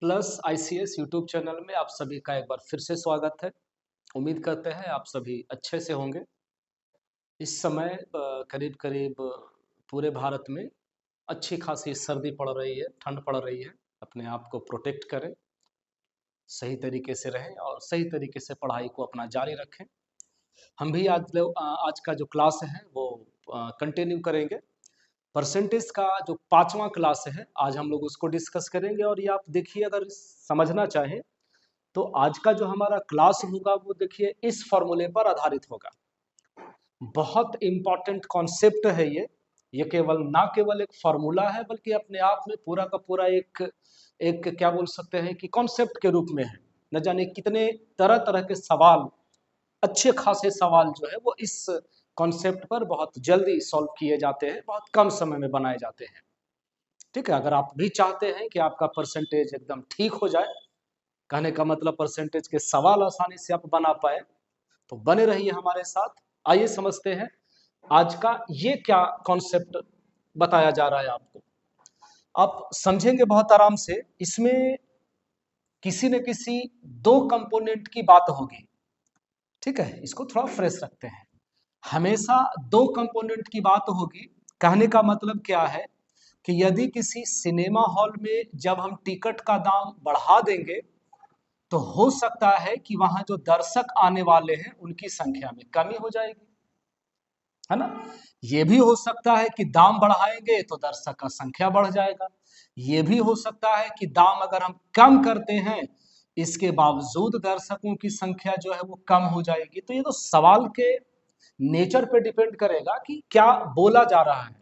Plus ICS YouTube channel में आप सभी का एक बार फिर से स्वागत है। उम्मीद करते हैं आप सभी अच्छे से होंगे। इस समय करीब करीब पूरे भारत में अच्छी खासी सर्दी पड़ रही है, ठंड पड़ रही है। अपने आप को प्रोटेक्ट करें, सही तरीके से रहें और सही तरीके से पढ़ाई को अपना जारी रखें। हम भी आज का जो क्लास है वो कंटिन्यू करेंगे। परसेंटेज का जो 5वां क्लास है, आज हम लोग उसको डिस्कस करेंगे। और ये आप देखिए, अगर समझना चाहें तो आज का जो हमारा क्लास होगा वो देखिए इस फॉर्मूले पर आधारित होगा। बहुत इंपॉर्टेंट कॉन्सेप्ट है ये केवल ना केवल एक फॉर्मूला है, बल्कि अपने आप में पूरा का पूरा एक एक क्या बोल सकते हैं कि कॉन्सेप्ट के रूप में है। न जाने कितने तरह तरह के सवाल, अच्छे खासे सवाल जो है वो इस कॉन्सेप्ट पर बहुत जल्दी सॉल्व किए जाते हैं, बहुत कम समय में बनाए जाते हैं। ठीक है, अगर आप भी चाहते हैं कि आपका परसेंटेज एकदम ठीक हो जाए, कहने का मतलब परसेंटेज के सवाल आसानी से आप बना पाए, तो बने रहिए हमारे साथ। आइए समझते हैं आज का ये क्या कॉन्सेप्ट बताया जा रहा है आपको। आप समझेंगे बहुत आराम से। इसमें किसी न किसी दो कंपोनेंट की बात होगी। ठीक है, इसको थोड़ा फ्रेश रखते हैं। हमेशा दो कंपोनेंट की बात होगी। कहने का मतलब क्या है कि यदि किसी सिनेमा हॉल में जब हम टिकट का दाम बढ़ा देंगे, तो हो सकता है कि वहां जो दर्शक आने वाले हैं उनकी संख्या में कमी हो जाएगी, है ना। ये भी हो सकता है कि दाम बढ़ाएंगे तो दर्शक का संख्या बढ़ जाएगा। ये भी हो सकता है कि दाम अगर हम कम करते हैं, इसके बावजूद दर्शकों की संख्या जो है वो कम हो जाएगी। तो ये तो सवाल के नेचर पे डिपेंड करेगा कि क्या बोला जा रहा है।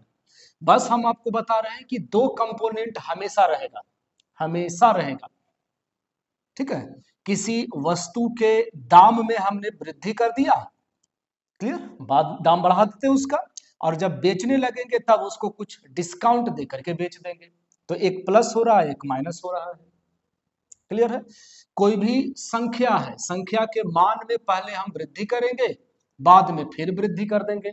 बस हम आपको बता रहे हैं कि दो कंपोनेंट हमेशा रहेगा, हमेशा रहेगा। ठीक है, किसी वस्तु के दाम में हमने वृद्धि कर दिया, क्लियर, बाद दाम बढ़ा देते हैं उसका, और जब बेचने लगेंगे तब उसको कुछ डिस्काउंट दे करके बेच देंगे। तो एक प्लस हो रहा है, एक माइनस हो रहा है। क्लियर है। कोई भी संख्या है, संख्या के मान में पहले हम वृद्धि करेंगे, बाद में फिर वृद्धि कर देंगे।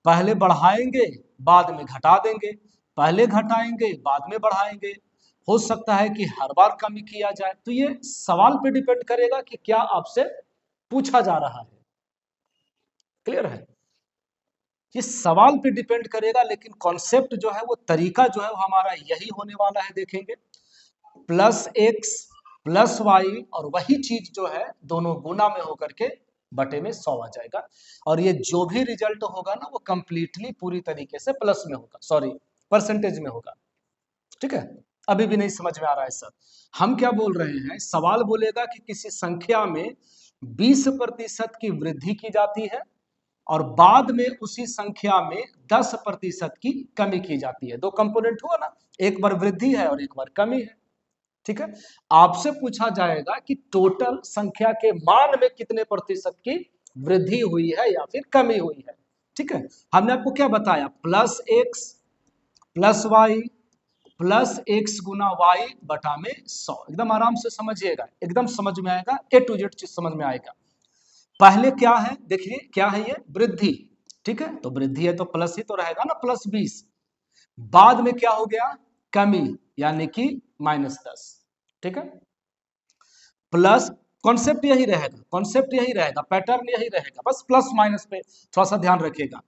पहले बढ़ाएंगे, बाद में घटा देंगे। पहले घटाएंगे, बाद में बढ़ाएंगे। हो सकता है कि हर बार कमी किया जाए। तो ये सवाल पे डिपेंड करेगा कि क्या आपसे पूछा जा रहा है। क्लियर है, ये सवाल पे डिपेंड करेगा, लेकिन कॉन्सेप्ट जो है वो तरीका जो है वो हमारा यही होने वाला है। देखेंगे, प्लस एक्स प्लस वाई, और वही चीज जो है दोनों गुना में होकर के बटे में 100 आ जाएगा। और ये जो भी रिजल्ट होगा ना वो कंप्लीटली पूरी तरीके से प्लस में होगा, सॉरी परसेंटेज में होगा। ठीक है, अभी भी नहीं समझ में आ रहा है सर। हम क्या बोल रहे हैं, सवाल बोलेगा कि किसी संख्या में 20% की वृद्धि की जाती है और बाद में उसी संख्या में 10% की कमी की जाती है। दो कंपोनेंट हुआ ना, एक बार वृद्धि है और एक बार कमी है। ठीक है, आपसे पूछा जाएगा कि टोटल संख्या के मान में कितने प्रतिशत की वृद्धि हुई है या फिर कमी हुई है। ठीक है, हमने आपको क्या बताया, plus x plus y plus x गुना वाई बटा में 100। एकदम आराम से समझिएगा, एकदम समझ में आएगा, ए टू जेड चीज समझ में आएगा। पहले क्या है, देखिए क्या है, ये वृद्धि। ठीक है, तो वृद्धि है तो प्लस ही तो रहेगा ना, +20। बाद में क्या हो गया, कमी, यानी कि -10। ठीक है, प्लस, कॉन्सेप्ट यही रहेगा, कॉन्सेप्ट यही रहेगा, पैटर्न यही रहेगा, बस प्लस माइनस पे थोड़ा सा ध्यान रखिएगा।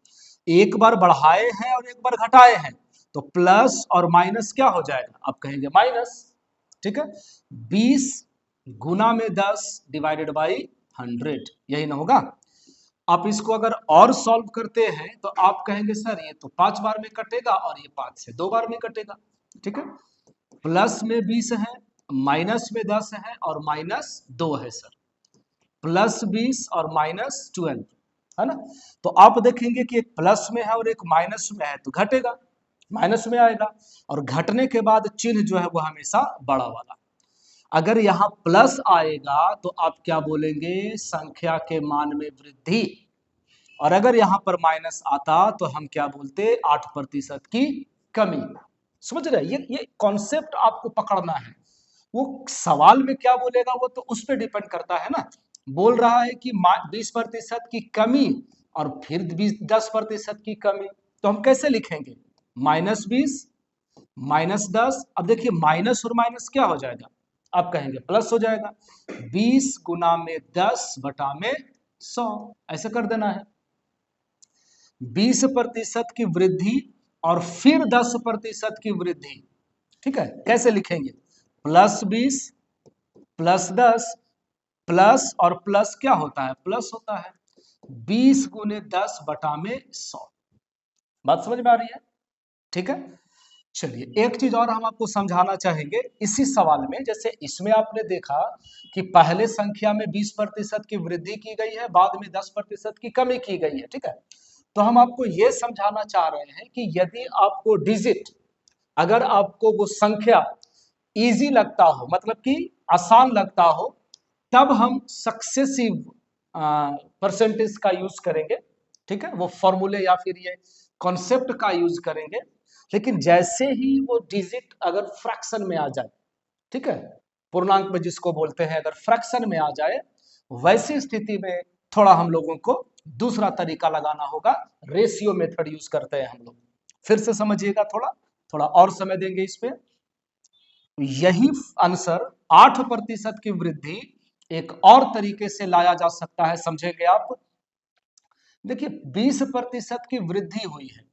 एक बार बढ़ाए हैं और एक बार घटाए हैं, तो प्लस और माइनस क्या हो जाएगा, आप कहेंगे माइनस। ठीक है, 20 गुना में 10 डिवाइडेड बाई 100, यही ना होगा। आप इसको अगर और सॉल्व करते हैं तो आप कहेंगे सर ये तो 5 बार में कटेगा और ये 5 से 2 बार में कटेगा। ठीक है, प्लस में 20 है, माइनस में 10 है और -2 है सर। +20 और -12, है ना। तो आप देखेंगे कि एक प्लस में है और एक माइनस में है, तो घटेगा, माइनस में आएगा। और घटने के बाद चिन्ह जो है वो हमेशा बड़ा वाला। अगर यहाँ प्लस आएगा तो आप क्या बोलेंगे, संख्या के मान में वृद्धि। और अगर यहाँ पर माइनस आता तो हम क्या बोलते, 8% की कमी। समझ रहे, ये कॉन्सेप्ट आपको पकड़ना है। वो सवाल में क्या बोलेगा वो तो उस पर डिपेंड करता है ना। बोल रहा है कि 20% की कमी और फिर 10% की कमी, तो हम कैसे लिखेंगे, -20 -10। अब देखिए माइनस और माइनस क्या हो जाएगा, आप कहेंगे प्लस हो जाएगा 20 गुना में 10 बटा में 100, ऐसे कर देना है। 20% की वृद्धि और फिर 10% की वृद्धि, ठीक है, कैसे लिखेंगे? +20 +10 प्लस और प्लस क्या होता है? प्लस होता है 20 गुने 10 बटा में 100। बात समझ में आ रही है? ठीक है, चलिए एक चीज और हम आपको समझाना चाहेंगे इसी सवाल में। जैसे इसमें आपने देखा कि पहले संख्या में 20% की वृद्धि की गई है, बाद में 10% की कमी की गई है, ठीक है। तो हम आपको यह समझाना चाह रहे हैं कि यदि आपको डिजिट, अगर आपको वो संख्या इजी लगता हो, मतलब कि आसान लगता हो, तब हम सक्सेसिव परसेंटेज का यूज करेंगे, ठीक है, वो फॉर्मूले या फिर ये कॉन्सेप्ट का यूज करेंगे। लेकिन जैसे ही वो डिजिट अगर फ्रैक्शन में आ जाए, ठीक है, पूर्णांक में जिसको बोलते हैं, अगर फ्रैक्शन में आ जाए, वैसी स्थिति में थोड़ा हम लोगों को दूसरा तरीका लगाना होगा, रेशियो मेथड यूज करते हैं हम लोग। फिर से समझिएगा, थोड़ा थोड़ा और समय देंगे इस पे। यही आंसर 8% की वृद्धि एक और तरीके से लाया जा सकता है, समझेंगे आप। देखिए 20% की वृद्धि हुई है,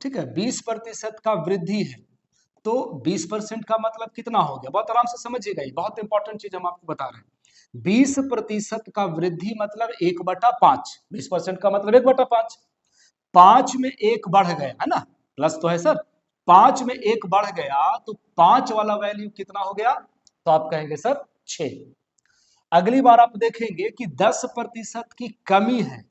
ठीक है, 20% का वृद्धि है, तो 20% का मतलब कितना हो गया? बहुत आराम से समझिएगा, ये बहुत इंपॉर्टेंट चीज हम आपको बता रहे हैं। 20% का वृद्धि मतलब 1/5, 20% का मतलब 1/5, 5 में 1 बढ़ गया है ना, प्लस तो है सर, 5 में 1 बढ़ गया तो 5 वाला वैल्यू कितना हो गया? तो आप कहेंगे सर 6। अगली बार आप देखेंगे कि 10% की कमी है,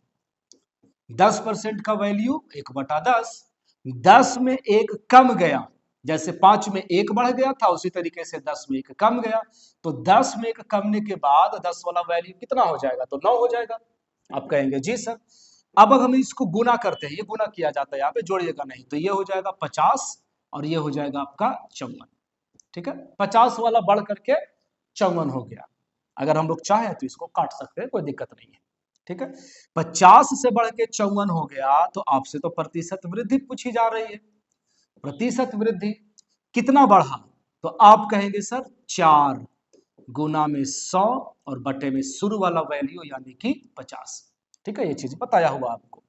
10% का वैल्यू 1/10, 10 में 1 कम गया, जैसे 5 में 1 बढ़ गया था उसी तरीके से 10 में 1 कम गया, तो 10 में 1 कमने के बाद 10 वाला वैल्यू कितना हो जाएगा? तो 9 हो जाएगा। आप कहेंगे जी सर। अब हम इसको गुना करते हैं, ये गुना किया जाता है, यहाँ पे जोड़िएगा नहीं, तो ये हो जाएगा 50 और ये हो जाएगा आपका 54, ठीक है, 50 वाला बढ़ करके 54 हो गया। अगर हम लोग चाहें तो इसको काट सकते हैं, कोई दिक्कत नहीं है, ठीक है। 50 से बढ़ के 54 हो गया, तो आपसे तो प्रतिशत वृद्धि पूछी जा रही है। प्रतिशत वृद्धि कितना बढ़ा? तो आप कहेंगे सर 4 गुना में 100 और बटे में शुरू वाला वैल्यू यानी कि 50, ठीक है, ये चीज बताया हुआ आपको।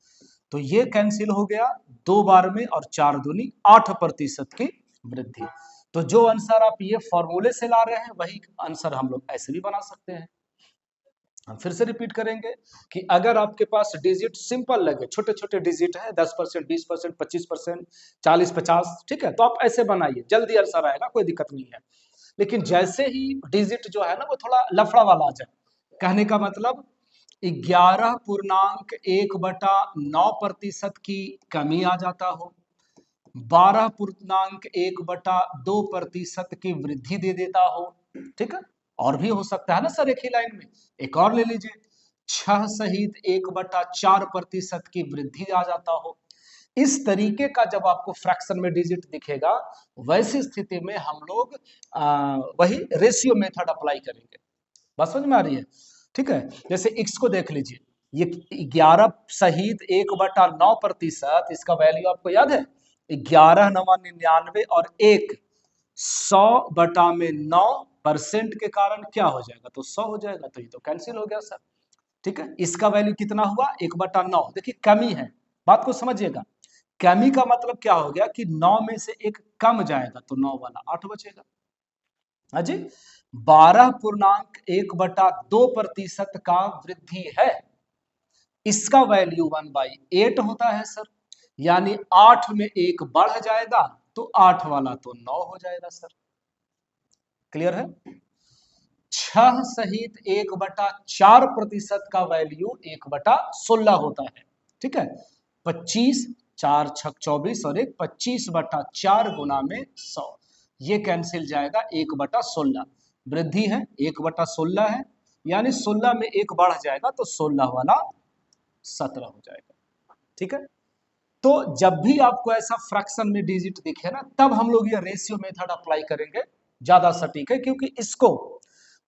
तो ये कैंसिल हो गया 2 बार में, और 4 दूनी 8% की वृद्धि। तो जो आंसर आप ये फॉर्मूले से ला रहे हैं, वही आंसर हम लोग ऐसे भी बना सकते हैं। हम फिर से रिपीट करेंगे कि अगर आपके पास डिजिट सिंपल लगे, छोटे छोटे डिजिट है, 10%, 20%, 25%, 40, 50, ठीक है, तो आप ऐसे बनाइए, जल्दी आंसर आएगा, कोई दिक्कत नहीं है। लेकिन जैसे ही डिजिट जो है ना वो थोड़ा लफड़ा वाला आ जाए, कहने का मतलब 11.1/9% की कमी आ जाता हो, 12.1/2% की वृद्धि दे देता हो, ठीक है, और भी हो सकता है ना सर एक ही लाइन में। एक और ले लीजिए, 6 सहित 1/4% की वृद्धि आ जाता हो। इस तरीके का जब आपको फ्रैक्शन में डिजिट दिखेगा, वैसी स्थिति में हम लोग वही रेशियो मेथड अप्लाई करेंगे। बात समझ में आ रही है? ठीक है, जैसे x को देख लीजिए, ये 11 सहित 1/9%, इसका वैल्यू आपको याद है 11 9 99 और 1 100/9% के कारण क्या हो जाएगा? तो 100 हो जाएगा, तो ये तो कैंसिल हो गया सर, ठीक है। इसका वैल्यू कितना हुआ? 1/9, देखिए कमी है, बात को समझिएगा। कमी का मतलब क्या हो गया कि 9 में से 1 कम जाएगा, तो 9 वाला 8 बचेगा। हाँ जी, 12.1/2% का वृद्धि है, इसका वैल्यू 1/8 होता है सर, यानी 8 में 1 बढ़ जाएगा, तो 8 वाला तो 9 हो जाएगा सर। क्लियर है? 6 सहित 1/4% का वैल्यू 1/16 होता है, ठीक है, 25, 4 6 24 और 1 25/4 गुना में 100, ये कैंसिल जाएगा 1/16, वृद्धि है 1/16 है, यानी 16 में 1 बढ़ जाएगा, तो 16 वाला 17 हो जाएगा, ठीक है। तो जब भी आपको ऐसा फ्रैक्शन में डिजिट दिखे ना, तब हम लोग ये रेशियो मेथड अप्लाई करेंगे, ज्यादा सटीक है, क्योंकि इसको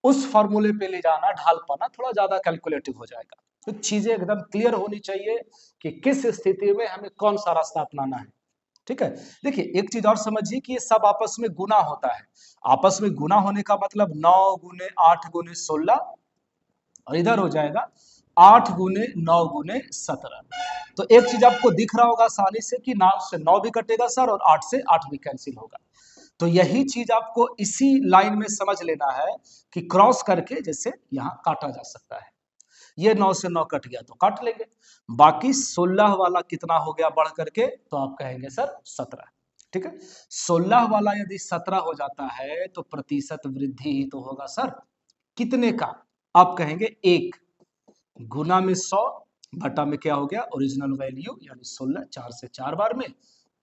उस फॉर्मूले पे ले जाना, ढाल पाना थोड़ा ज्यादा कैलकुलेटिव हो जाएगा। तो चीजें एकदम क्लियर होनी चाहिए कि किस स्थिति में हमें कौन सा रास्ता अपनाना है। ठीक है। देखिए एक चीज और समझिए कि ये सब आपस में गुना होता है। आपस में गुना होने का मतलब 9 गुने 8 गुने 16 और इधर हो जाएगा 8 गुने 9 गुने 17। तो एक चीज आपको दिख रहा होगा आसानी से कि 9 से 9 भी कटेगा सर और 8 से 8 भी कैंसिल होगा। तो यही चीज आपको इसी लाइन में समझ लेना है कि क्रॉस करके जैसे यहाँ काटा जा सकता है। ये 9 से 9 कट गया तो काट लेंगे, बाकी 16 वाला कितना हो गया बढ़ करके, तो आप कहेंगे सर 17। ठीक है, 16 वाला यदि 17 हो जाता है तो प्रतिशत वृद्धि ही तो होगा सर, कितने का? आप कहेंगे 1 गुना में 100 बटा में क्या हो गया ओरिजिनल वैल्यू यानी 16, 4 से 4 बार में,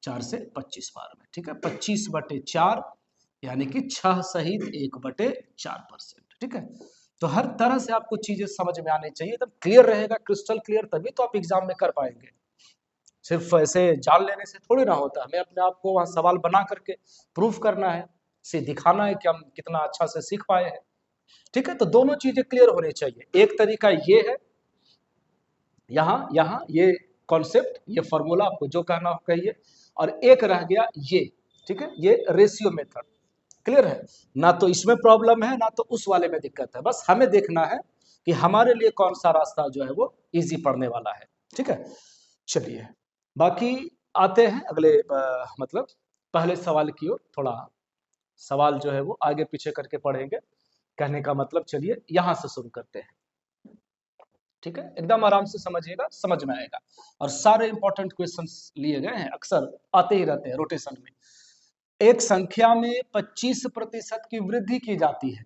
4 से 25 बार में। ठीक है, 25 बटे 4 यानी कि 6 सहित 1 बटे 4%। ठीक है, तो हर तरह से आपको चीजें समझ में आनी चाहिए, एकदम क्लियर रहेगा, क्रिस्टल क्लियर, तभी तो आप एग्जाम में कर पाएंगे। सिर्फ ऐसे जान लेने से थोड़ी ना होता, हमें अपने आप को वहां सवाल बना करके प्रूफ करना है, से दिखाना है कि हम कितना अच्छा से सीख पाए हैं। ठीक है, तो दोनों चीजें क्लियर होनी चाहिए। एक तरीका ये है, यहाँ यहाँ ये कॉन्सेप्ट, ये फॉर्मूला आपको जो कहना हो कहिए, और एक रह गया ये। ठीक है, ये रेशियो मेथड। क्लियर है ना? तो इसमें प्रॉब्लम है ना, तो उस वाले में दिक्कत है। बस हमें देखना है कि हमारे लिए कौन सा रास्ता जो है वो इजी पड़ने वाला है। ठीक है, चलिए बाकी आते हैं अगले मतलब पहले सवाल की ओर। थोड़ा सवाल जो है वो आगे पीछे करके पढ़ेंगे, कहने का मतलब चलिए यहां से शुरू करते हैं। ठीक है, एकदम आराम से समझिएगा, समझ में आएगा। और सारे इंपॉर्टेंट क्वेश्चंस लिए गए हैं, अक्सर आते ही रहते हैं रोटेशन में। एक संख्या में 25% की वृद्धि की जाती है,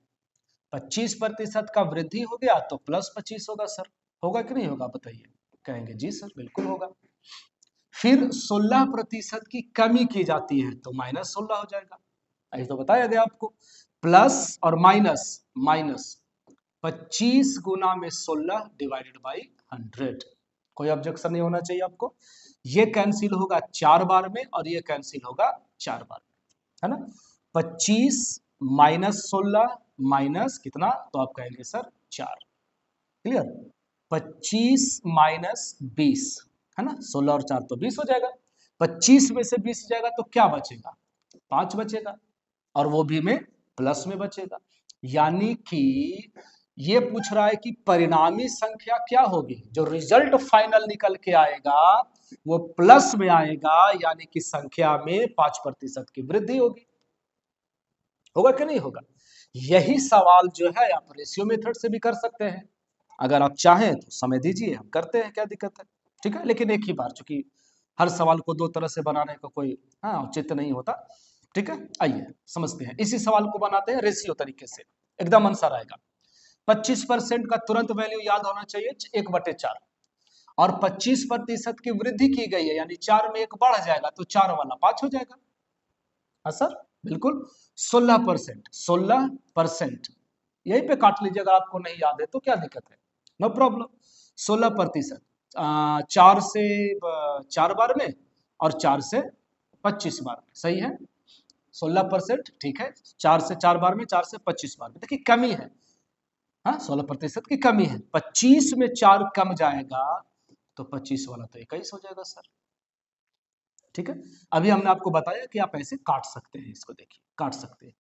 25% का वृद्धि हो गया तो प्लस 25 होगा सर, होगा कि नहीं होगा बताइए? कहेंगे जी सर बिल्कुल होगा। फिर 16% की कमी की जाती है तो माइनस 16 हो जाएगा, ऐसे तो बताया गया आपको। प्लस और माइनस, माइनस 25 गुना में 16 डिवाइडेड बाई 100। कोई ऑब्जेक्शन नहीं होना चाहिए आपको। ये कैंसिल होगा 4 बार में और ये कैंसिल होगा 4 बार में, है ना? 25 माइनस 16 माइनस कितना, तो आप कहेंगे सर 4। क्लियर? 25 माइनस 20, है ना? 16 और 4 तो 20 हो जाएगा। 25 में से 20 जाएगा तो क्या बचेगा? 5 बचेगा, और वो भी में प्लस में बचेगा। यानी कि ये पूछ रहा है कि परिणामी संख्या क्या होगी, जो रिजल्ट फाइनल निकल के आएगा वो प्लस में आएगा, यानी कि संख्या में 5% की वृद्धि होगी। होगा कि नहीं होगा? यही सवाल जो है आप रेशियो मेथड से भी कर सकते हैं, अगर आप चाहें तो समय दीजिए, हम करते हैं, क्या दिक्कत है? ठीक है, लेकिन एक ही बार, चूंकि हर सवाल को दो तरह से बनाने का कोई औचित्य नहीं होता। ठीक है, आइए समझते हैं। इसी सवाल को बनाते हैं रेशियो तरीके से, एकदम आंसर आएगा। 25% का तुरंत वैल्यू याद होना चाहिए 1/4, और 25% की वृद्धि की गई है, यानी 4 में 1 बढ़ जाएगा तो 4 वाला 5 हो जाएगा। हाँ सर बिल्कुल। 16%, 16%, यहीं पे काट लीजिए, अगर आपको नहीं याद है तो क्या दिक्कत है, नो प्रॉब्लम। 16%, 4 से 4 बार में और 4 से 25 बार में, सही है। 16%, ठीक है, 4 से 4 बार में, 4 से 25 बार में। देखिए कमी है, हाँ 16% की कमी है। 25 में 4 कम जाएगा तो 25 वाला तो 21 हो जाएगा सर। ठीक है, अभी हमने आपको बताया कि आप ऐसे काट सकते हैं, इसको देखिए काट सकते हैं,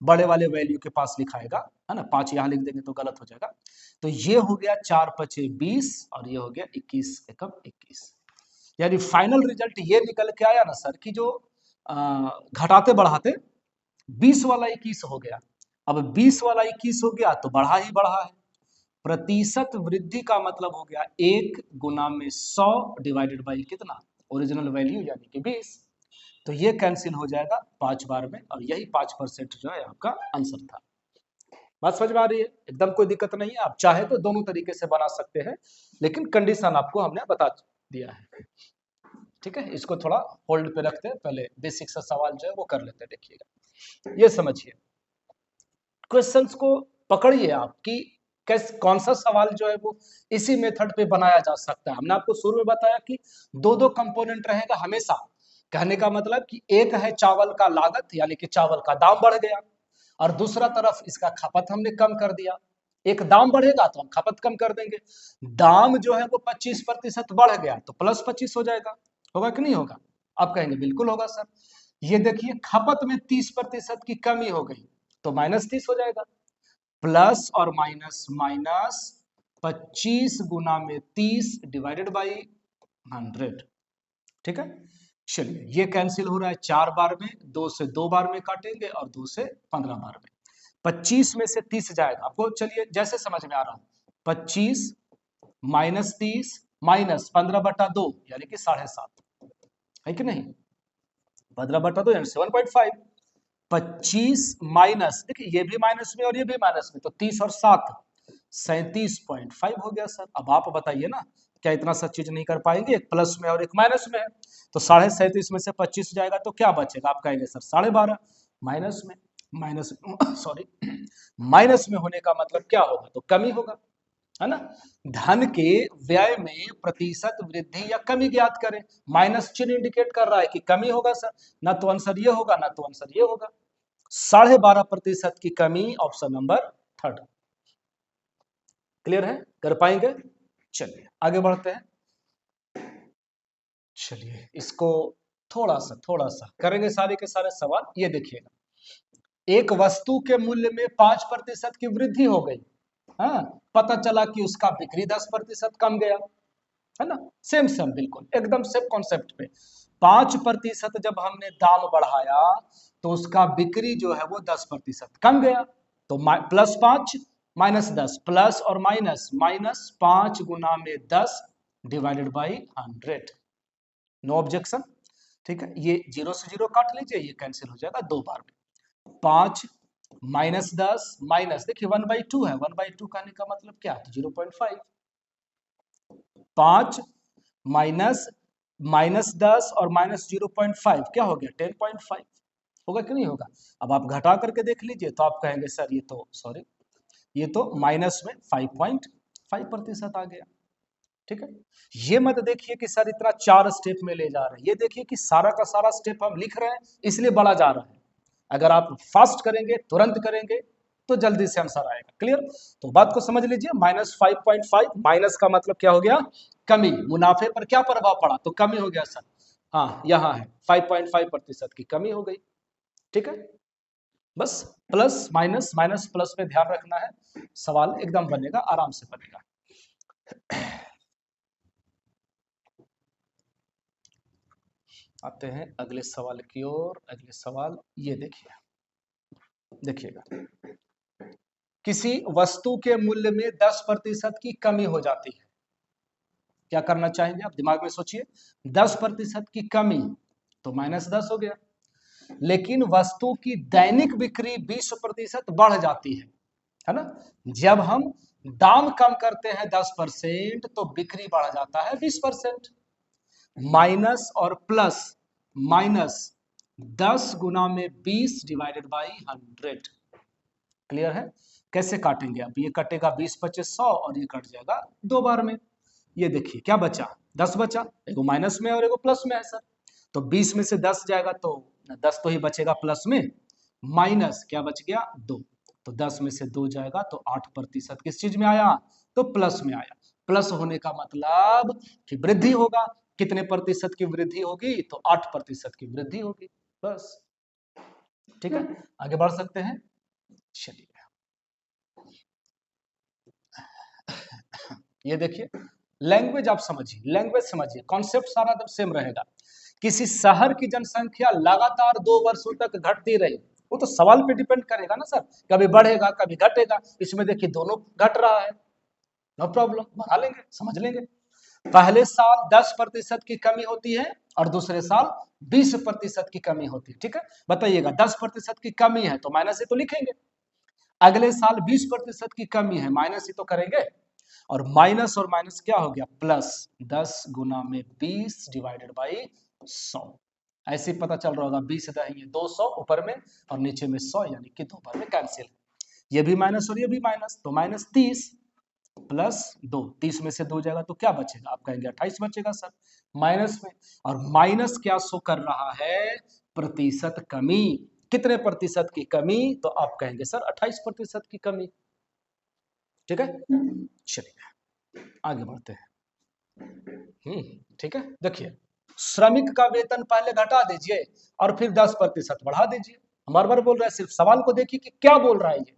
बड़े वाले वैल्यू के पास लिखाएगा, है ना? 5 यहाँ लिख देंगे तो गलत हो जाएगा। तो ये हो गया 4 पचे 20 और ये हो गया 21 एकम 21। यानी फाइनल रिजल्ट ये निकल के आया ना सर कि जो घटाते बढ़ाते 20 वाला 21 हो गया। अब 20 वाला 21 हो गया तो बढ़ा ही बढ़ा है। प्रतिशत वृद्धि का मतलब हो गया 1 गुना में 100 डिवाइडेड बाई कितना, ओरिजिनल वैल्यू यानी कि 20। तो ये कैंसिल हो जाएगा 5 बार में, और यही 5% जो है आपका आंसर था। बात समझ में आ रही है? एकदम कोई दिक्कत नहीं है, आप चाहे तो दोनों तरीके से बना सकते हैं, लेकिन कंडीशन आपको हमने बता दिया है। ठीक है, इसको थोड़ा होल्ड पे रखते हैं, पहले बेसिक सा सवाल जो है वो कर लेते हैं। देखिएगा, ये समझिए, क्वेश्चंस को पकड़िए आप कि कैसे, कौन सा सवाल जो है वो इसी मेथड पे बनाया जा सकता है। हमने आपको शुरू में बताया कि दो दो कंपोनेंट रहेगा हमेशा, कहने का मतलब कि एक है चावल का लागत, यानी कि चावल का दाम बढ़ गया, और दूसरा तरफ इसका खपत हमने कम कर दिया। एक दाम बढ़ेगा तो हम खपत कम कर देंगे, दाम जो है वो 25% बढ़ गया तो प्लस 25 हो जाएगा। होगा कि नहीं होगा? आप कहेंगे बिल्कुल होगा सर। ये देखिए खपत में 30% की कमी हो गई तो -30 हो जाएगा। प्लस और माइनस माइनस 25 गुना में 30 डिवाइडेड बाई 100। ठीक है, चलिए ये कैंसिल हो रहा है 4 बार में, 2 से 2 बार में काटेंगे और 2 से 15 बार में। 25 में से 30 जाएगा आपको, चलिए जैसे समझ में आ रहा है। 25 माइनस 30 माइनस 15/2 यानी कि 7.5 है कि नहीं, 15/2 यानी 7.5। 25 माइनस, देखिए ये भी माइनस में और ये भी माइनस में, तो 30 और 7 37.5 हो गया सर। अब आप बताइए ना, क्या इतना सा चीज नहीं कर पाएंगे, एक प्लस में और एक माइनस में है। तो 37.5 में से 25 जाएगा तो क्या बचेगा, आप कहेंगे सर 12.5 माइनस में, माइनस सॉरी माइनस में होने का मतलब क्या होगा, तो कमी होगा, है ना। धन के व्यय में प्रतिशत वृद्धि या कमी ज्ञात करें। माइनस चिन्ह इंडिकेट कर रहा है कि कमी होगा सर, ना तो आंसर ये होगा ना तो आंसर ये होगा। 12.5% की कमी, ऑप्शन नंबर 3। क्लियर है, कर पाएंगे। चलिए आगे बढ़ते हैं। चलिए इसको थोड़ा सा करेंगे सारे के सारे सवाल। ये देखिएगा, एक वस्तु के मूल्य में 5% की वृद्धि हो गई। हाँ, पता चला कि उसका बिक्री 10% कम गया, है ना। सेम सेम बिल्कुल एकदम सेम कॉन्सेप्ट पे। 5% जब हमने दाम बढ़ाया तो उसका बिक्री जो है वो 10% कम गया। तो +5 -10, प्लस और माइनस, -5 गुना में 10 डिवाइडेड बाई 100। नो ऑब्जेक्शन, ठीक है। ये 0 से 0 काट लीजिए, ये कैंसिल हो जाएगा 2 बार में। 5 -10 माइनस, देखिए 1/2 है, 1/2 कहने का मतलब क्या, तो 0.5। 5 माइनस -10 और -0.5 क्या हो गया, 10.5 होगा कि नहीं होगा। अब आप घटा करके देख लीजिए तो आप कहेंगे सर ये तो सॉरी, ये तो माइनस में 5.5% आ गया। ठीक है, ये मत देखिए कि सर इतना 4 स्टेप में ले जा रहे हैं, ये देखिए कि सारा का सारा स्टेप हम लिख रहे हैं इसलिए बढ़ा जा रहा है। अगर आप फास्ट करेंगे, तुरंत करेंगे तो जल्दी से आंसर आएगा। क्लियर, तो बात को समझ लीजिए। -5.5 माइनस का मतलब क्या हो गया, कमी। मुनाफे पर क्या प्रभाव पड़ा, तो कमी हो गया सर। हाँ यहाँ है 5.5% की कमी हो गई। ठीक है, बस प्लस माइनस माइनस प्लस पे ध्यान रखना है, सवाल एकदम बनेगा, आराम से बनेगा। आते हैं अगले सवाल की ओर। अगले सवाल ये देखिए, देखिएगा, किसी वस्तु के मूल्य में 10% की कमी हो जाती है। क्या करना चाहेंगे आप, दिमाग में सोचिए। 10% की कमी तो -10 हो गया, लेकिन वस्तु की दैनिक बिक्री 20% बढ़ जाती है ना। जब हम दाम कम करते हैं 10% तो बिक्री बढ़ जाता है 20%। माइनस और प्लस, -10 गुना में 20 डिवाइडेड बाई 100। क्लियर है, कैसे काटेंगे आप, ये कटेगा 20 25 100 और ये कट जाएगा 2 बार में। ये देखिए क्या बचा, 10 बचा, एगो माइनस में और एगो प्लस में है सर। तो 20 में से 10 जाएगा तो 10 तो ही बचेगा प्लस में, माइनस क्या बच गया 2। तो 10 में से 2 जाएगा तो 8% किस चीज में आया, तो प्लस में आया। प्लस होने का मतलब कि वृद्धि होगा। कितने प्रतिशत की वृद्धि होगी, तो 8% की वृद्धि होगी, बस। ठीक है, आगे बढ़ सकते हैं। चलिए ये देखिए, लैंग्वेज आप समझिए, लैंग्वेज समझिए, कॉन्सेप्ट सारा एकदम सेम रहेगा। किसी शहर की जनसंख्या लगातार 2 वर्षों तक घटती रही, वो तो सवाल पे डिपेंड करेगा ना सर, कभी बढ़ेगा कभी घटेगा। इसमें देखिए दोनों घट रहा है, नो प्रॉब्लम, बना लेंगे, समझ लेंगे। पहले साल 10% की कमी होती है और दूसरे साल 20% की कमी होती है। ठीक है, बताइएगा 10% की कमी है तो माइनस ही तो लिखेंगे, अगले साल 20% की कमी है, माइनस ही तो करेंगे। और माइनस और माइनस क्या हो गया, प्लस। 10 गुना में 20 डिवाइडेड बाई 100। ऐसे पता चल रहा होगा, 20 रहेंगे 200 ऊपर में और नीचे में 100, यानी कि 2 बार में कैंसिल। ये भी माइनस और ये भी माइनस, तो -30 प्लस 2, 30 में से 2 जाएगा तो क्या बचेगा, आप कहेंगे 28 बचेगा सर, माइनस में। और माइनस क्या शो कर रहा है, प्रतिशत कमी। कितने प्रतिशत की कमी, तो आप कहेंगे सर 28% की कमी। ठीक है, चलिए आगे बढ़ते हैं। ठीक है, देखिए श्रमिक का वेतन पहले घटा दीजिए और फिर 10% बढ़ा दीजिए। हम बार बार बोल रहे हैं, सिर्फ सवाल को देखिए कि क्या बोल रहा है ये।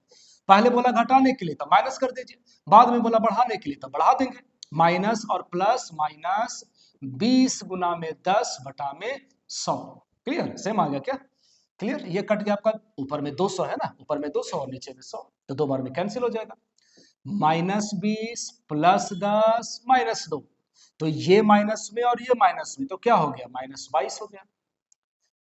पहले बोला घटाने के लिए तो माइनस कर दीजिए, बाद में बोला बढ़ाने के लिए तो बढ़ा देंगे। माइनस और प्लस, माइनस 20 गुना में 10 बटा में 100। क्लियर, सेम आ गया क्या? क्लियर, ये कट गया आपका, ऊपर में 200 है ना, ऊपर में 200 और नीचे में 100, तो 2 बार में कैंसिल हो जाएगा। -20 + 10 -2, तो ये माइनस में और ये माइनस में, तो क्या हो गया? -22 हो गया,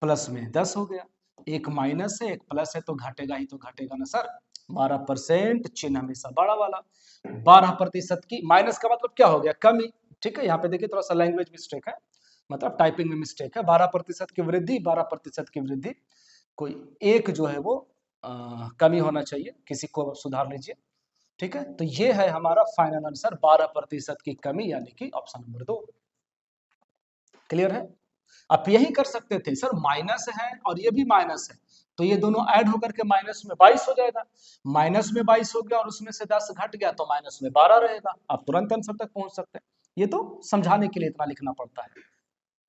प्लस में 10 हो गया। एक माइनस है एक प्लस है, तो घटेगा ही तो घटेगा ना सर। 12%, चिन्ह हमेशा बड़ा वाला। 12% की माइनस का मतलब क्या हो गया? कमी। ठीक है, यहाँ पे देखिए थोड़ा सा लैंग्वेज मिस्टेक है, मतलब टाइपिंग में मिस्टेक है। 12% की वृद्धि, 12% की वृद्धि, कोई एक जो है वो कमी होना चाहिए, किसी को सुधार लीजिए। ठीक है, तो ये है हमारा फाइनल आंसर, 12% की कमी, यानी कि ऑप्शन नंबर 2। क्लियर है? आप यही कर सकते थे सर, माइनस है और ये भी माइनस है, तो ये दोनों ऐड होकर के माइनस में 22 हो जाएगा। माइनस में 22 हो गया और उसमें से 10 घट गया तो माइनस में 12 रहेगा। आप तुरंत आंसर तक पहुंच सकते हैं। ये तो समझाने के लिए इतना लिखना पड़ता है,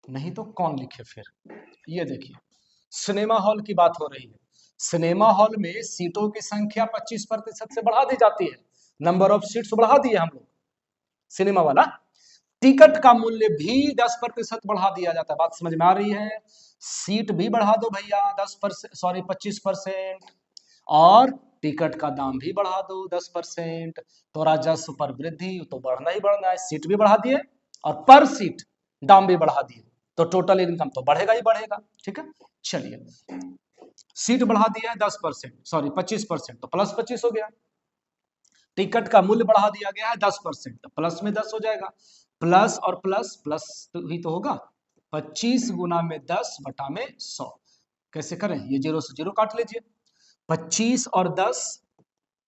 नहीं तो कौन लिखे फिर। ये देखिए, सिनेमा हॉल की बात हो रही है। सिनेमा हॉल में सीटों की संख्या 25% से बढ़ा दी जाती है। नंबर ऑफ सीट्स बढ़ा दिए हम लोग, सिनेमा वाला। टिकट का मूल्य भी 10% बढ़ा दिया जाता है। बात समझ में आ रही है? सीट भी बढ़ा दो भैया 10%, सॉरी 25%, और टिकट का दाम भी बढ़ा दो 10%, तो राजस्व पर वृद्धि तो बढ़ना ही बढ़ना है। सीट भी बढ़ा दिए और पर सीट दाम भी बढ़ा दिए, तो टोटल इनकम तो बढ़ेगा ही बढ़ेगा। ठीक है, चलिए, सीट बढ़ा दिया है 10%, सॉरी 25%, तो प्लस 25 हो गया। टिकट का मूल्य बढ़ा दिया गया है 10%, तो प्लस में 10 हो जाएगा। प्लस और प्लस प्लस तो ही तो होगा। 25 गुना में 10 बटा में 100। कैसे करें? ये 0 से 0 काट लीजिए। 25 और 10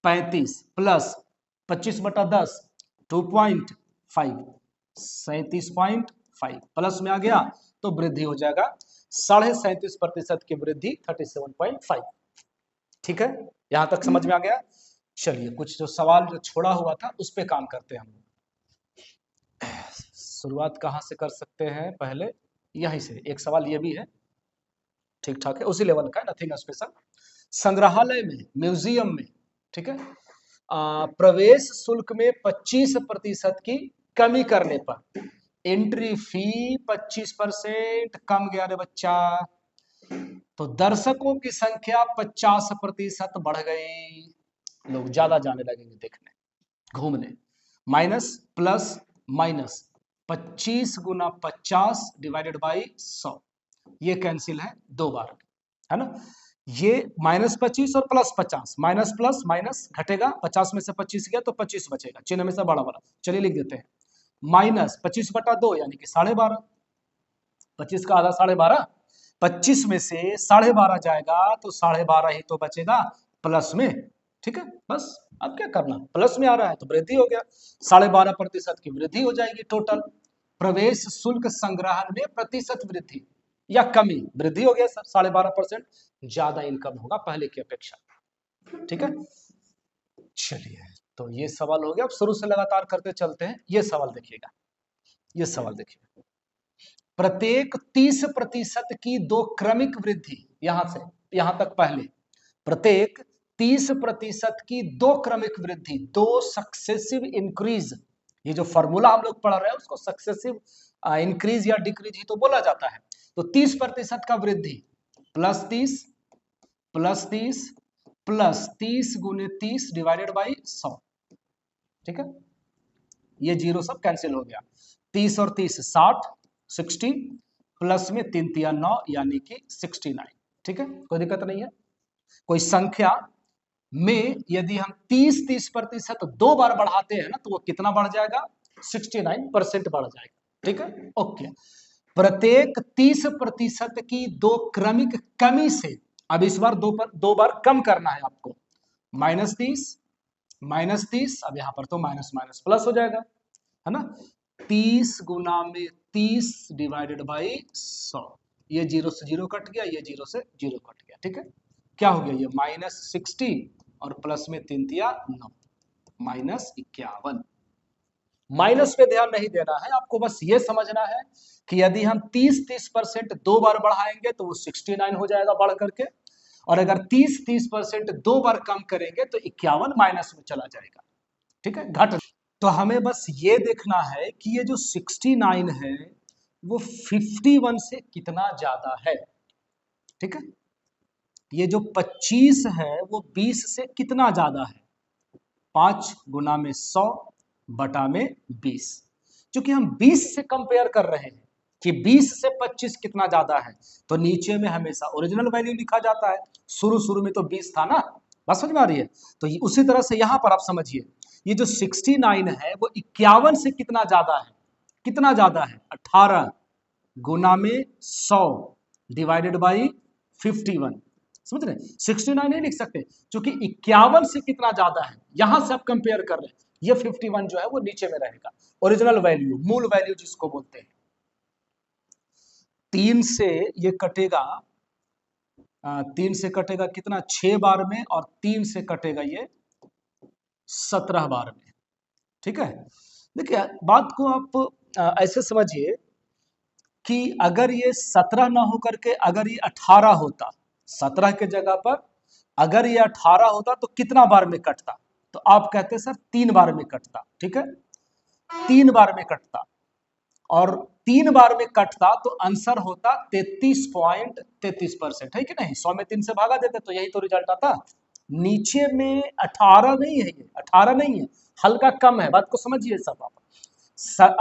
35, प्लस 25 बटा 10 2.5, 37.5, प्लस में आ गया तो वृद्धि हो जाएगा 37.5% की वृद्धि 37.5। ठीक है, यहां तक समझ में आ गया? चलिए, कुछ जो सवाल जो छोड़ा हुआ था उस पे काम करते हैं हम। शुरुआत कहाँ से कर सकते हैं? पहले यहीं से एक सवाल ये भी है, ठीक ठाक है, उसी लेवल का है, नथिंग स्पेशल। संग्रहालय में, म्यूजियम में, ठीक है, प्रवेश शुल्क में 25% की कमी करने पर एंट्री फी 25% कम गया रे बच्चा, तो दर्शकों की संख्या 50% बढ़ गई। लोग ज्यादा जाने लगेंगे देखने, घूमने। Minus plus minus, 25 Guna 50 divided by 100, ये कैंसिल है 2 बार, है ना। ये -25 और +50, माइनस प्लस माइनस घटेगा, 50 में से 25 गया तो 25 बचेगा, चिन्ह में से बड़ा बड़ा। चलिए लिख देते हैं, -25/2 यानी कि 12.5, 25 का आधा 12.5, 25 में से 12.5 जाएगा तो 12.5 ही तो बचेगा प्लस में। ठीक है, बस अब क्या करना, प्लस में आ रहा है तो वृद्धि हो गया, 12.5% की वृद्धि हो जाएगी टोटल। प्रवेश शुल्क संग्रहण में प्रतिशत वृद्धि या कमी, वृद्धि हो गया सर 12.5%, ज्यादा इनकम होगा पहले की अपेक्षा। ठीक है, चलिए, तो ये सवाल हो गया। अब शुरू से लगातार करते चलते हैं। ये सवाल देखिएगा, ये सवाल देखिए, प्रत्येक 30% की दो क्रमिक वृद्धि, यहां से यहां तक पहले, प्रत्येक 30% की दो क्रमिक वृद्धि, दो सक्सेसिव इंक्रीज, ये जो फॉर्मूला हम लोग पढ़ रहे हैं उसको सक्सेसिव इंक्रीज या डिक्रीज ही तो बोला जाता है। तो 30% का वृद्धि, +30 +30 +30 गुने 30 डिवाइडेड बाई 100। ठीक है, ये जीरो सब कैंसिल हो गया। 30 और 30 60, 60, प्लस में 3 तिया 9 यानी कि 69। ठीक है, कोई दिक्कत नहीं है। कोई संख्या में यदि हम 30% 2 बार बढ़ाते हैं ना, तो वो कितना बढ़ जाएगा? 69% बढ़ जाएगा। ठीक है, ओके। प्रत्येक 30% की दो क्रमिक कमी से, अब इस बार दो बार कम करना है आपको। -30, अब यहां पर तो माइनस माइनस प्लस हो जाएगा, है ना। 30 गुना में 30 डिवाइडेड बाई 100, ये 0 से 0 कट गया, ये 0 से 0 कट गया। ठीक है, क्या हो गया? ये -60 और प्लस में 3 तिया 9, -51। माइनस पे ध्यान नहीं देना है आपको, बस ये समझना है कि यदि हम 30% 2 बार बढ़ाएंगे तो वो 69 हो जाएगा बढ़ करके, और अगर 30% 2 बार कम करेंगे तो 51 माइनस में चला जाएगा। ठीक है, घट। तो हमें बस ये देखना है कि ये जो 69 है वो 51 से कितना ज्यादा है। ठीक है, ये जो 25 है वो 20 से कितना ज्यादा है, 5 गुना में 100 बटा में 20। क्योंकि हम 20 से कंपेयर कर रहे हैं कि 20 से 25 कितना ज्यादा है, तो नीचे में हमेशा ओरिजिनल वैल्यू लिखा जाता है। शुरू शुरू में तो 20 था ना, बात समझ में आ रही है। तो उसी तरह से यहां पर आप समझिए, ये जो 69 है वो 51 से कितना ज्यादा है, कितना ज्यादा है, 18 गुना में 100 डिवाइडेड बाई 51। समझ रहे, 69 नहीं लिख सकते क्योंकि 51 से कितना ज्यादा है, यहां से आप कंपेयर कर रहे हैं। ये 51 जो है वो नीचे में रहेगा, ओरिजिनल वैल्यू, मूल वैल्यू जिसको बोलते हैं। 3 से ये कटेगा, 3 से कटेगा कितना, 6 बार में, और 3 से कटेगा ये 17 बार में। ठीक है, देखिए बात को आप ऐसे समझिए कि अगर ये 17 ना होकर के अगर ये 18 होता, 17 के जगह पर अगर ये 18 होता तो कितना बार में कटता, तो आप कहते सर 3 बार में कटता। ठीक है, 3 बार में कटता, और 3 बार में कटता तो आंसर होता 33.33%, है कि नहीं। 100 में 3 से भागा देते तो यही तो रिजल्ट आता। नीचे में 18 नहीं है, ये 18 नहीं है, हल्का कम है, बात को समझिए सब आप।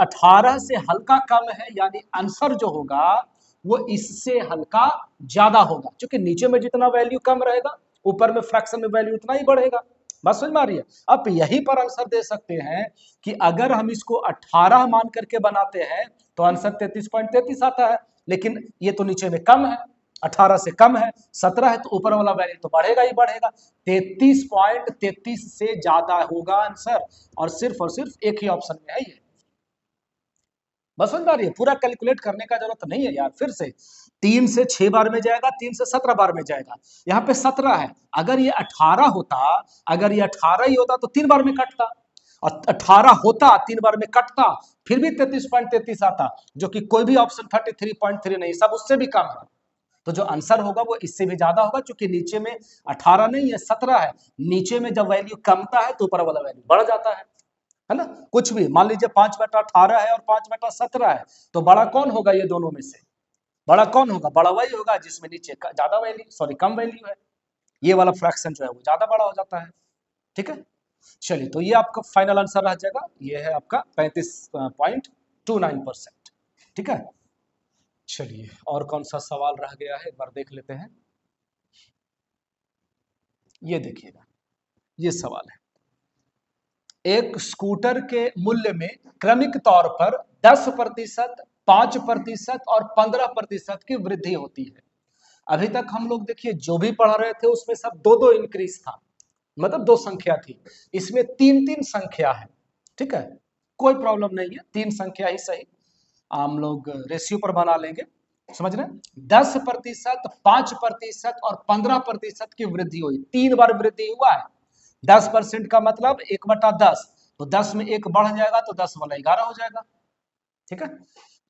18 से हल्का कम है, यानी आंसर जो होगा वो इससे हल्का ज्यादा होगा, क्योंकि नीचे में जितना वैल्यू कम रहेगा ऊपर में फ्रैक्शन में वैल्यू उतना ही बढ़ेगा। बात समझ में आ रही है। आप यही पर आंसर दे सकते हैं कि अगर हम इसको 18 मान करके बनाते हैं तो आंसर 33.33 आता है, लेकिन ये तो नीचे में कम है, 18 से कम है, 17 है, तो ऊपर वाला वैल्यू तो बढ़ेगा ही बढ़ेगा। 33.33 से ज्यादा होगा आंसर, और सिर्फ एक ही ऑप्शन में है ये। बस समझ में आ रही है, पूरा कैलकुलेट करने का जरूरत नहीं है यार। फिर से 3 से 6 बार में जाएगा, 3 से 17 बार में जाएगा, यहाँ पे 17 है। अगर ये 18 होता, अगर ये 18 ही होता तो 3 बार में कटता, और 18 होता 3 बार में कटता फिर भी 33.33 आता, जो कि कोई भी ऑप्शन 33.3 नहीं, सब उससे भी कम है। तो जो आंसर होगा वो इससे भी ज्यादा होगा, क्योंकि नीचे में 18 नहीं है, 17 है। नीचे में जब वैल्यू कमता है तो ऊपर वाला वैल्यू बढ़ जाता है ना। कुछ भी मान लीजिए 5/18 है और 5/17 है, तो बड़ा कौन होगा ये दोनों में से, बड़ा कौन होगा, बड़ा वही होगा जिसमें नीचे ज्यादा वैल्यू, सॉरी कम वैल्यू है। ये वाला फ्रैक्शन जो है वो ज्यादा बड़ा हो जाता है। ठीक है, चलिए तो ये आपका फाइनल आंसर रह जाएगा, ये है आपका 35.29%। ठीक है, चलिए और कौन सा सवाल रह गया है एक बार देख लेते हैं। ये देखिएगा, ये सवाल है, एक स्कूटर के मूल्य में क्रमिक तौर पर 10%, 5% और 15% की वृद्धि होती है। अभी तक हम लोग देखिए जो भी पढ़ रहे थे उसमें सब दो दो इंक्रीज था, मतलब दो संख्या थी, इसमें तीन तीन संख्या है। ठीक है, कोई प्रॉब्लम नहीं है, तीन संख्या ही सही, हम लोग रेशियो पर बना लेंगे। समझ रहे हैं, 10%, 5% और 15% की वृद्धि हुई, 3 बार वृद्धि हुआ है। 10% का मतलब 1/10, तो 10 में 1 बढ़ जाएगा तो 10 वाला 11 हो जाएगा। ठीक है,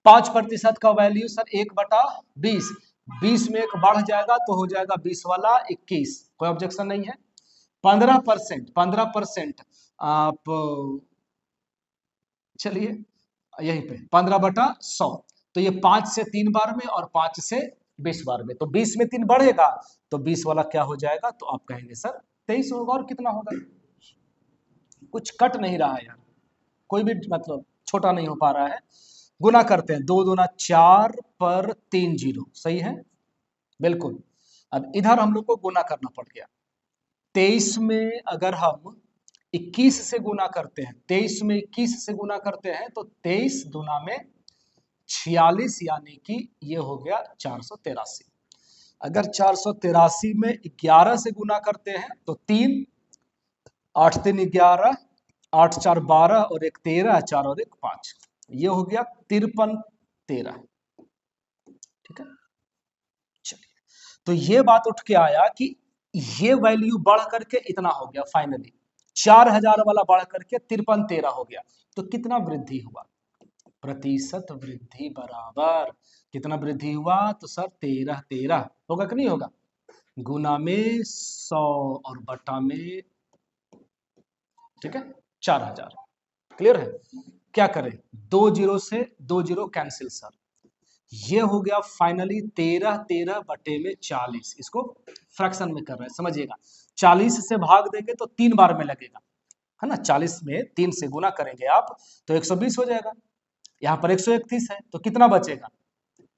5% का वैल्यू सर 1/20, 20 में 1 बढ़ जाएगा तो हो जाएगा 20 वाला 21, कोई ऑब्जेक्शन नहीं है। 15% आप चलिए यहीं पे 15/100, तो ये 5 से 3 बार में और 5 से 20 बार में, तो 20 में 3 बढ़ेगा तो 20 वाला क्या हो जाएगा, तो आप कहेंगे सर 23 होगा। और कितना होगा, कुछ कट नहीं रहा है यार, कोई भी मतलब छोटा नहीं हो पा रहा है। गुना करते हैं, 2 दूना 4 पर 3 जीरो, सही है बिल्कुल। अब इधर हम लोग को गुना करना पड़ गया, 23 में अगर हम 21 से गुना करते हैं, 23 में 21 से गुना करते हैं तो 23 दूना में 46, यानी कि ये हो गया 483। अगर 483 में 11 से गुना करते हैं तो 3, 8 3 11, 8 4 12 और 1 13, 4 और 1 5, ये हो गया 53 13। ठीक है, चलिए तो ये बात उठ के आया कि ये वैल्यू बढ़ करके इतना हो गया फाइनली, 4000 वाला बढ़ करके 5313 हो गया। तो कितना वृद्धि हुआ? प्रतिशत वृद्धि बराबर कितना वृद्धि हुआ? तो सर 1313 होगा कि नहीं होगा? गुना में 100 और बटा में, ठीक है, 4000। क्लियर है? क्या करें? 2 जीरो से 2 जीरो कैंसिल सर। ये हो गया फाइनली 1313 बटे में 40। इसको फ्रैक्शन में कर रहे हैं, समझिएगा। 40 से भाग देंगे तो 3 बार में लगेगा, है ना। 40 में 3 से गुना करेंगे आप तो 120 हो जाएगा। यहाँ पर 131 है तो कितना बचेगा?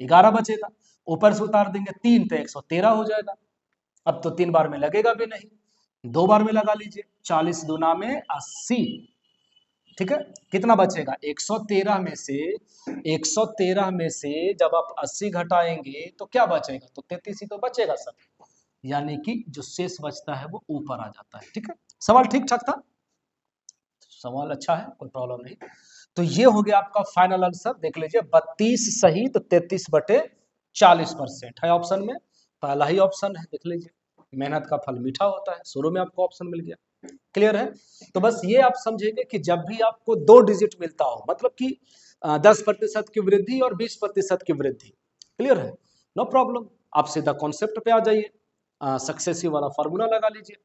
11 बचेगा। ऊपर से उतार देंगे 3 तो 113 हो जाएगा। अब तो 3 बार में लगेगा भी नहीं, 2 बार में लगा लीजिए। 40 दूना में 80, ठीक है। कितना बचेगा? 113 में से 113 में से जब आप 80 घटाएंगे तो क्या बचेगा? तो 33 ही तो बचेगा सर। यानी कि जो शेष बचता है वो ऊपर आ जाता है, ठीक है। सवाल ठीक ठाक था, सवाल अच्छा है, कोई प्रॉब्लम नहीं। तो ये हो गया आपका फाइनल आंसर, देख लीजिए 32 सही तो 33 बटे 40% है ऑप्शन में। पहला ही ऑप्शन है, देख लीजिए। मेहनत का फल मीठा होता है, शुरू में आपको ऑप्शन मिल गया। क्लियर है? तो बस ये आप समझेंगे कि जब भी आपको 2 डिजिट मिलता हो, मतलब कि 10% की वृद्धि और 20% की वृद्धि, क्लियर है, नो प्रॉब्लम, आप सीधा कॉन्सेप्ट पे आ जाइए, सक्सेसिव वाला फॉर्मूला लगा लीजिए।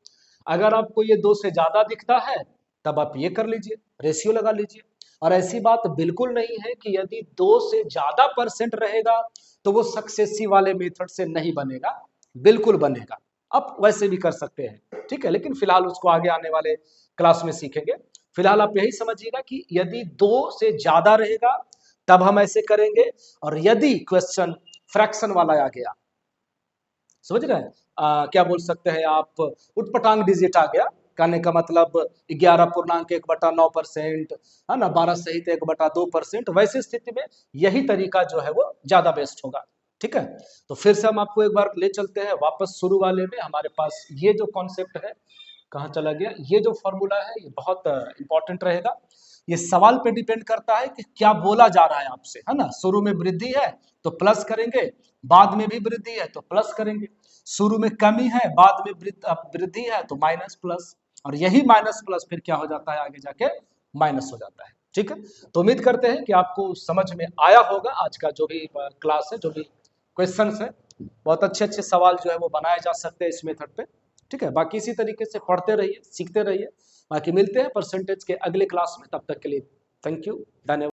अगर आपको ये 2 से ज्यादा दिखता है तब आप ये कर लीजिए, रेशियो लगा लीजिए। और ऐसी बात बिल्कुल नहीं है कि यदि 2 से ज्यादा परसेंट रहेगा तो वो सक्सेसिव वाले मेथड से नहीं बनेगा, बिल्कुल बनेगा। आप वैसे भी कर सकते हैं, ठीक है, लेकिन फिलहाल उसको आगे आने वाले क्लास में सीखेंगे। फिलहाल आप यही समझिएगा कि यदि 2 से ज्यादा रहेगा तब हम ऐसे करेंगे, और यदि क्वेश्चन फ्रैक्शन वाला आ गया, समझ रहे हैं, क्या बोल सकते हैं आप, उटपटांग डिजिट आ गया, कहने का मतलब 11.1/9%, है ना, 12 सहित 1/2%, वैसी स्थिति में यही तरीका जो है वो ज्यादा बेस्ट होगा, ठीक है। तो फिर से हम आपको एक बार ले चलते हैं वापस शुरू वाले में। हमारे पास ये जो कॉन्सेप्ट है, कहाँ चला गया, ये जो फॉर्मूला है ये बहुत इंपॉर्टेंट रहेगा। ये सवाल पे डिपेंड करता है कि क्या बोला जा रहा है आपसे, है ना। शुरू में वृद्धि है तो प्लस करेंगे, बाद में भी वृद्धि है तो प्लस करेंगे, शुरू में कमी है बाद में वृद्धि है तो माइनस प्लस, और यही माइनस प्लस फिर क्या हो जाता है, आगे जाके माइनस हो जाता है, ठीक है। तो उम्मीद करते हैं कि आपको समझ में आया होगा आज का जो भी क्लास है, जो भी क्वेश्चंस है। बहुत अच्छे अच्छे सवाल जो है वो बनाए जा सकते हैं इस मेथड पे, ठीक है। बाकी इसी तरीके से पढ़ते रहिए, सीखते रहिए। बाकी मिलते हैं परसेंटेज के अगले क्लास में, तब तक के लिए थैंक यू, धन्यवाद।